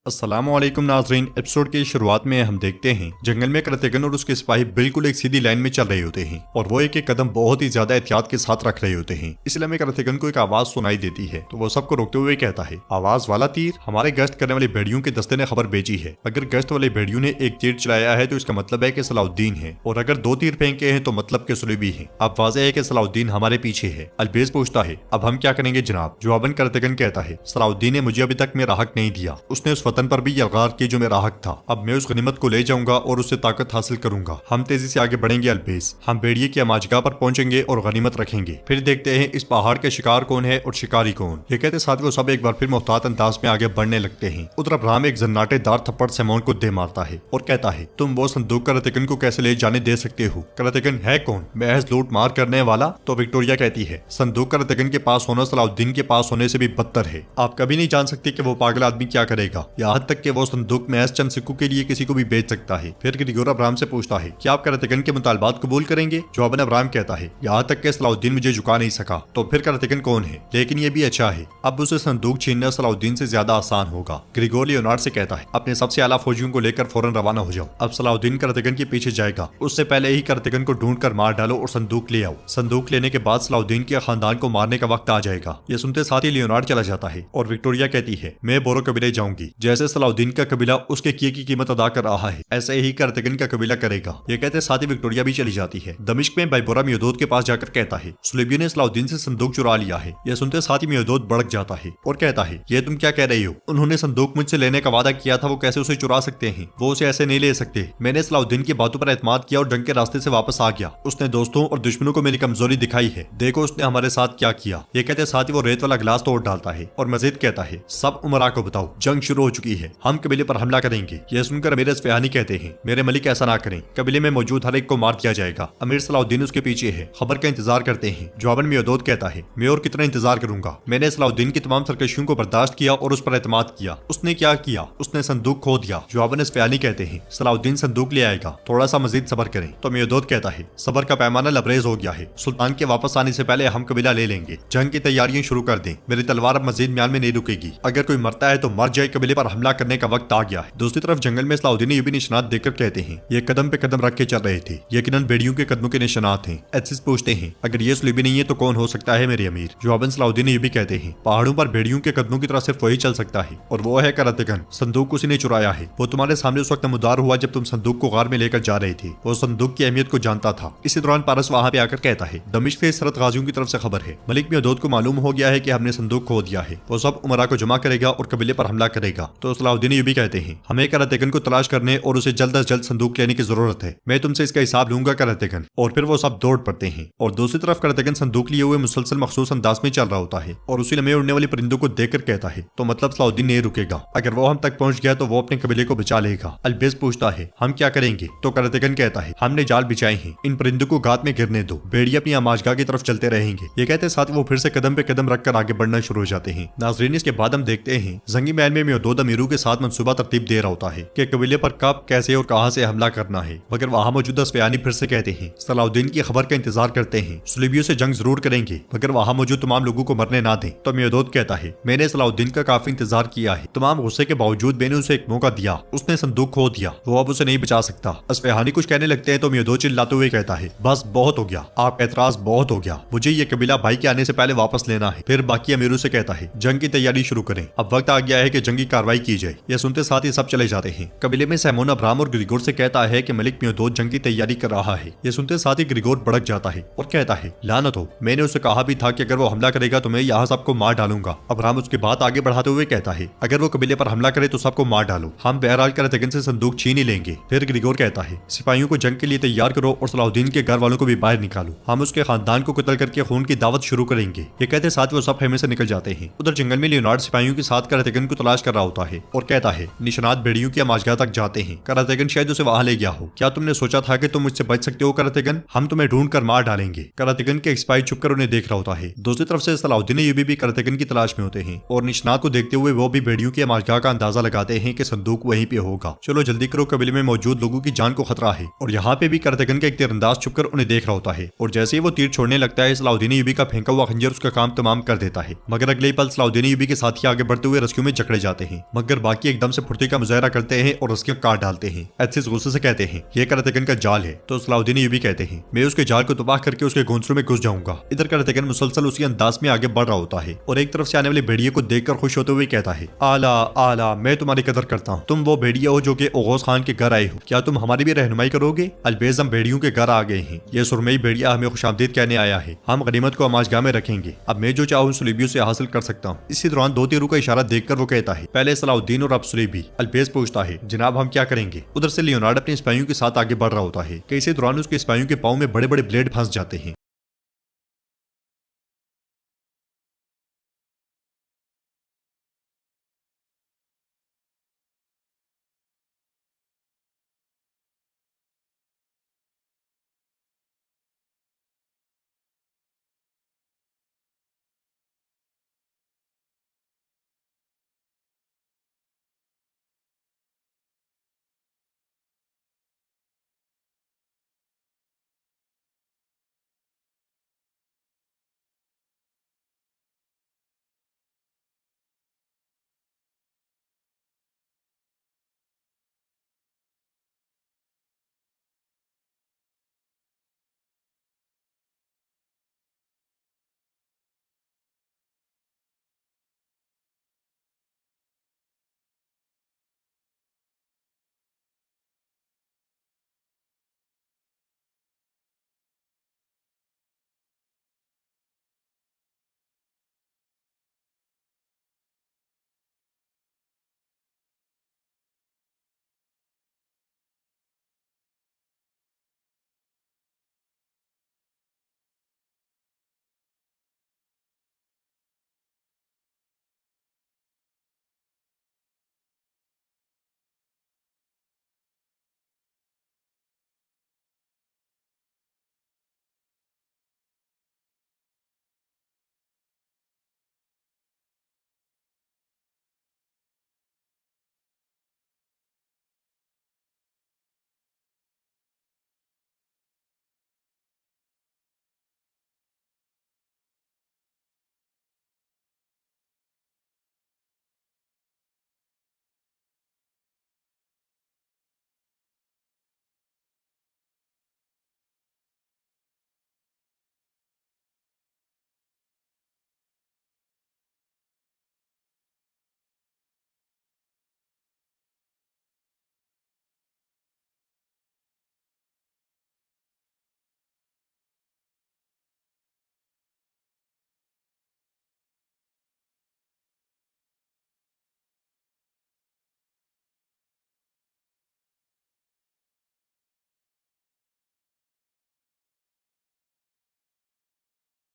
अस्सलामुअलैकुम नाज़रीन। एपिसोड की शुरुआत में हम देखते हैं जंगल में कृतगन और उसके सिपाही बिल्कुल एक सीधी लाइन में चल रहे होते हैं और वो एक एक कदम बहुत ही ज्यादा एहतियात के साथ रख रहे होते हैं। इसलिए हमें कृतगन को एक आवाज सुनाई देती है तो वो सबको रोकते हुए कहता है, आवाज वाला तीर, हमारे गश्त करने वाले भेड़ियों के दस्ते ने खबर भेजी है। अगर गश्त वाले भेड़ियों ने एक तीर चलाया है तो इसका मतलब है कि सलाउद्दीन है, और अगर दो तीर फेंके हैं तो मतलब के सुलेबी है। अब वाज़ेह है कि सलाउद्दीन हमारे पीछे है। अलबेज पूछता है, अब हम क्या करेंगे जनाब? जवाबन कृतगन कहता है, सलाउद्दीन ने मुझे अभी तक मेरा हक नहीं दिया, उसने उस वतन पर भी यलगार की जो मेरा हक था। अब मैं उस गनीमत को ले जाऊंगा और उससे ताकत हासिल करूंगा। हम तेजी से आगे बढ़ेंगे अलबेज, हम भेड़िए की अमाजगाह पर पहुंचेंगे और गनीमत रखेंगे। फिर देखते हैं इस पहाड़ के शिकार कौन है और शिकारी कौन। ये कहते साथ वो सब एक बार फिर मुख्तात अंदाज में आगे बढ़ने लगते हैं। उधर अब्राहम एक जन्नाटेदार थप्पड़ सैमोन को दे मारता है और कहता है, तुम वो संदूक कृतगन को कैसे ले जाने दे सकते हो? कृतगन है कौन? महज लूट मार करने वाला? तो विक्टोरिया कहती है, संदूक कृतगन के पास होना सलाउद्दीन के पास होने से भी बदतर है। आप कभी नहीं जान सकते कि वो पागल आदमी क्या करेगा। यहाँ तक कि वो संदूक महज चंद सिक्कों के लिए किसी को भी बेच सकता है। फिर ग्रिगोर अब्राहम से पूछता है, क्या आप कृतगन के मुतालबात कबूल करेंगे? जवाबन अब्राहम कहता है, यहाँ तक कि सलाउद्दीन मुझे झुका नहीं सका तो फिर कृतगन कौन है? लेकिन ये भी अच्छा है, अब उसे संदूक छीनना सलाउद्दीन से ज्यादा आसान होगा। ग्रिगोर लियोनार्ड से कहता है, अपने सबसे आला फौजियों को लेकर फौरन रवाना हो जाओ। अब सलाउद्दीन कृतगन के पीछे जाएगा, उससे पहले ही कृतगन को ढूंढ कर मार डालो और संदूक ले आओ। संदूक लेने के बाद सलाउद्दीन के खानदान को मारने का वक्त आ जाएगा। ये सुनते साथ ही लियोनार्ड चला जाता है और विक्टोरिया कहती है, मैं बोरो कबीले जाऊंगी। जैसे सलाउद्दीन का कबीला उसके किए की कीमत अदा कर रहा है, ऐसे ही कृतगन का कबीला करेगा। ये कहते साथ ही विक्टोरिया भी चली जाती है। दमिश्क में बाइबोरा मियोदोद के पास जाकर कहता है, सुलेबियों ने सलाउद्दीन से संदूक चुरा लिया है। यह सुनते साथ ही मियोदोद भड़क जाता है और कहता है, ये तुम क्या कह रही हो? उन्होंने संदूक मुझसे लेने का वादा किया था, वो कैसे उसे चुरा सकते हैं? वो उसे ऐसे नहीं ले सकते। मैंने सलाउद्दीन की बातों पर एतमाद किया और जंग के रास्ते से वापस आ गया। उसने दोस्तों और दुश्मनों को मेरी कमजोरी दिखाई है, देखो उसने हमारे साथ क्या किया। ये कहते साथ ही वो रेत वाला गिलास तोड़ डालता है और मजीद कहता है, सब उमरा को बताओ, जंग शुरू हो चुकी है, हम कबीले पर हमला करेंगे। यह सुनकर अमीर अस्फहानी कहते हैं, मेरे मलिक ऐसा ना करें, कबीले में मौजूद हर एक को मार दिया जाएगा। अमीर सलाउद्दीन उसके पीछे है, खबर का इंतजार करते हैं। जवाबन मियोदोद कहता है, मैं और कितना इंतजार करूंगा? मैंने सलाउद्दीन की तमाम सरकशियों को बर्दाश्त किया और उस पर एतमाद किया। उसने क्या किया? उसने संदूक खो दिया। जवाबन अस्फहानी कहते हैं, सलाउद्दीन संदूक ले आएगा, थोड़ा सा मजीद सबर करें। तो मियोदोद कहता है, सबर का पैमाना लबरेज हो गया है, सुल्तान के वापस आने से पहले हम कबीला ले लेंगे। जंग की तैयारियां शुरू कर दें, मेरी तलवार अब मजीद म्यान में नहीं रुकेगी। अगर कोई मरता है तो मर जाए, कबीले पर हमला करने का वक्त आ गया है। दूसरी तरफ जंगल में सलाउद्दीन ने ये भी निशानात देकर कहते हैं, ये कदम पे कदम रख के चल रहे थे, यकीनन भेड़ियों के कदमों के निशानात हैं। एथिस पूछते हैं, अगर ये सुलेबी नहीं है तो कौन हो सकता है मेरे अमीर? जवाबन सलाउद्दीन ने ये भी कहते हैं, पहाड़ों पर भेड़ियों के कदमों की तरह सिर्फ वही चल सकता है और वो है कृतगन। संदूक उसी ने चुराया है। वो तुम्हारे सामने उस वक्त नमूदार हुआ जब तुम संदूक को गार में लेकर जा रहे थे। वो संदूक की अहमियत को जानता था। इसी दौरान पारस वहां पे आकर कहता है, दमिश्क से सरत गाजियों की तरफ से खबर है, मलिक मियोदोद को मालूम हो गया है कि हमने संदूक खो दिया है। वो सब उमरा को जमा करेगा और कबीले पर हमला करेगा। तो सलाउद्दीन ये भी कहते हैं, हमें कृतगन को तलाश करने और उसे जल्द अज जल्द संदूक लेने की जरूरत है। मैं तुमसे इसका हिसाब लूंगा कृतगन। और फिर वो सब दौड़ पड़ते हैं और दूसरी तरफ कृतगन संदूक लिए हुए मुसलसल मखसूस अंदाज में चल रहा होता है और उसी लम्हे उड़ने वाले परिंदों को देखकर कहता है, तो मतलब सलाउद्दीन नहीं रुकेगा। अगर वो हम तक पहुंच गया तो वो अपने कबीले को बचा लेगा। अलबेज पूछता है, हम क्या करेंगे? तो कृतगन कहता है, हमने जाल बिछाए हैं, इन परिंदों को गात में गिरने दो, भेड़िए अपनी आमाजगाह की तरफ चलते रहेंगे। ये कहते साथ वो फिर से कदम पे कदम रखकर आगे बढ़ना शुरू हो जाते हैं। नाज़रीन, इसके बाद हम देखते हैं जंगी मैदान में मियोदोद अमीरों के साथ मंसूबा तरतीब दे रहा होता है कि कबीले पर कब, कैसे और कहां से हमला करना है। मगर वहां मौजूद अस्फहानी फिर से कहते हैं, सलाउद्दीन की खबर का इंतजार करते हैं, सुलेबियों से जंग जरूर करेंगे मगर वहां मौजूद तमाम लोगों को मरने ना दें। तो मियोदोद कहता है, मैंने सलाउद्दीन का काफी इंतजार किया है, तमाम गुस्से के बावजूद मैंने उसे एक मौका दिया, उसने संदूक खो दिया, वो अब उसे नहीं बचा सकता। अस्फहानी कुछ कहने लगते हैं तो मियोदोद चिल्लाते हुए कहता है, बस बहुत हो गया, आपका एतराज बहुत हो गया, मुझे ये कबीला भाई के आने से पहले वापस लेना है। फिर बाकी अमीरों से कहता है, जंग की तैयारी शुरू करें, अब वक्त आ गया है कि जंगी कार्रवाई की जाए। यह सुनते साथ ही सब चले जाते हैं। कबीले में सैमोन अब्राहम और ग्रिगोर से कहता है कि मलिक मियोदोद जंग की तैयारी कर रहा है। यह सुनते साथ ही ग्रिगोर भड़क जाता है और कहता है, लानत हो, मैंने उसे कहा भी था कि अगर वो हमला करेगा तो मैं यहाँ सबको मार डालूंगा। अब्राहम उसकी बात आगे बढ़ाते हुए कहता है, अगर वो कबीले पर हमला करे तो सबको मार डालो, हम बहरहाल कृतगन से संदूक छीन ही लेंगे। फिर ग्रिगोर कहता है, सिपाहियों को जंग के लिए तैयार करो और सलाउद्दीन के घर वालों को भी बाहर निकालो, हम उसके खानदान को कत्ल करके खून की दावत शुरू करेंगे। ये कहते साथ वो सब खेमे से निकल जाते हैं। उधर जंगल में लियोनार्ड सिपाहियों के साथ कृतगन को तलाश कर रहा होता है और कहता है, निशानात भेड़ियों की आमाजगाह तक जाते हैं, कृतगन शायद उसे वहां ले गया हो। क्या तुमने सोचा था कि तुम मुझसे बच सकते हो कृतगन? हम तुम्हें ढूंढ कर मार डालेंगे। कृतगन के एक सिपाही छुपकर उन्हें देख रहा होता है। दूसरी तरफ से सलाउद्दीन यूबी भी कृतगन की तलाश में होते हैं और निशानात को देखते हुए वो भी भेड़ियों की आमाजगाह का अंदाजा लगाते हैं कि संदूक वहीं पे होगा। चलो जल्दी करो, कबीले में मौजूद लोगों की जान को खतरा है। और यहाँ पे भी कृतगन का एक तीरंदाज छुपकर उन्हें देख रहा होता है और जैसे ही वो तीर छोड़ने लगता है, सलाउद्दीन यूबी का फेंका हुआ खंजर उसका काम तमाम कर देता है। मगर अगले ही पल सलाउद्दीन यूबी के साथी आगे बढ़ते हुए रेस्क्यू में जकड़े जाते हैं। मगर बाकी एकदम से फुर्ती का मुजाहरा करते हैं और उसके काट डालते हैं। एथिस गुस्से से कहते हैं ये करातेगन का जाल है, तो सलाउद्दीन ये भी कहते हैं मैं उसके जाल को तबाह करके उसके घोंसलों में घुस जाऊंगा। इधर करातेगन मुसलसल उसी अंदाज में आगे बढ़ रहा होता है और एक तरफ से आने वाले भेड़िए को देखकर खुश होते हुए कहता है आला आला, मैं तुम्हारी कदर करता हूँ। तुम वो भेड़िया हो जो कि ओगोस खान के घर आए हो, क्या तुम हमारी भी रहनुमाई करोगे? अलबेज हम भेड़ियों के घर आ गए हैं। ये सुरमई भेड़िया हमें खुशामदीद कहने आया है। हम गनीमत को अमाजगाह में रखेंगे। अब मैं जो चाहूँ सुलेबियों से हासिल कर सकता हूँ। इसी दौरान दो तीरों का इशारा देखकर वो कहता है पहले सलाउद्दीन और अब सुलेबी। अलबेज पूछता है जनाब हम क्या करेंगे? उधर से लियोनार्ड अपने सिपाहियों के साथ आगे बढ़ रहा होता है कि इसी दौरान उसके सिपाहियों के पाँव में बड़े बड़े ब्लेड फंस जाते हैं